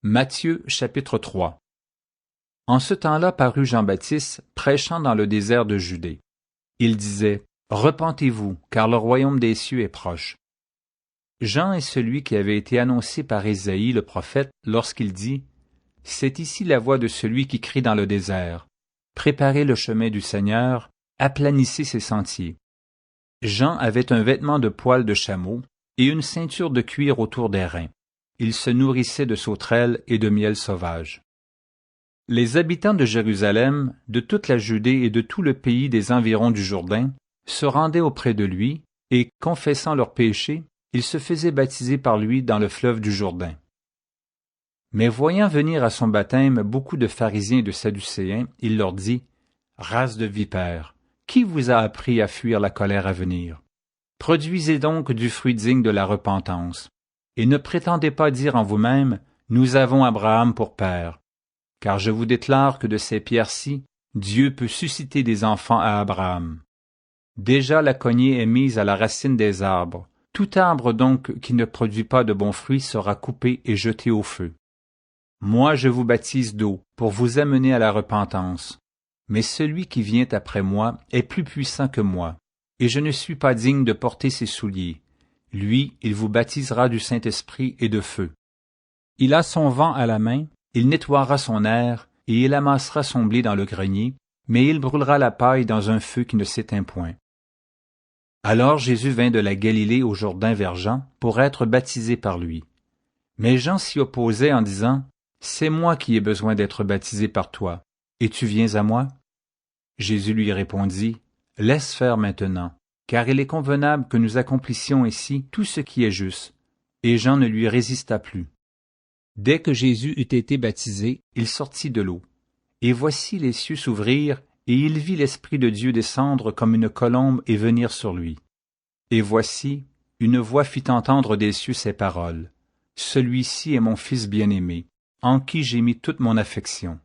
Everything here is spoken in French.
Matthieu chapitre 3. En ce temps-là parut Jean-Baptiste, prêchant dans le désert de Judée. Il disait, « Repentez-vous, car le royaume des cieux est proche. » Jean est celui qui avait été annoncé par Ésaïe le prophète lorsqu'il dit, « C'est ici la voix de celui qui crie dans le désert. Préparez le chemin du Seigneur, aplanissez ses sentiers. » Jean avait un vêtement de poil de chameau et une ceinture de cuir autour des reins. Il se nourrissait de sauterelles et de miel sauvage. Les habitants de Jérusalem, de toute la Judée et de tout le pays des environs du Jourdain, se rendaient auprès de lui, et, confessant leurs péchés, ils se faisaient baptiser par lui dans le fleuve du Jourdain. Mais voyant venir à son baptême beaucoup de pharisiens et de sadducéens, il leur dit, « Race de vipères, qui vous a appris à fuir la colère à venir? Produisez donc du fruit digne de la repentance. Et ne prétendez pas dire en vous-même, « Nous avons Abraham pour père. » Car je vous déclare que de ces pierres-ci, Dieu peut susciter des enfants à Abraham. Déjà la cognée est mise à la racine des arbres. Tout arbre donc qui ne produit pas de bons fruits sera coupé et jeté au feu. Moi je vous baptise d'eau pour vous amener à la repentance. Mais celui qui vient après moi est plus puissant que moi, et je ne suis pas digne de porter ses souliers. Lui, il vous baptisera du Saint-Esprit et de feu. Il a son vent à la main, il nettoiera son aire, et il amassera son blé dans le grenier, mais il brûlera la paille dans un feu qui ne s'éteint point. Alors Jésus vint de la Galilée au Jourdain vers Jean pour être baptisé par lui. Mais Jean s'y opposait en disant, « C'est moi qui ai besoin d'être baptisé par toi, et tu viens à moi? » Jésus lui répondit, « Laisse faire maintenant, car il est convenable que nous accomplissions ici tout ce qui est juste. » Et Jean ne lui résista plus. Dès que Jésus eut été baptisé, il sortit de l'eau. Et voici les cieux s'ouvrirent, et il vit l'Esprit de Dieu descendre comme une colombe et venir sur lui. Et voici, une voix fit entendre des cieux ces paroles. « Celui-ci est mon Fils bien-aimé, en qui j'ai mis toute mon affection. »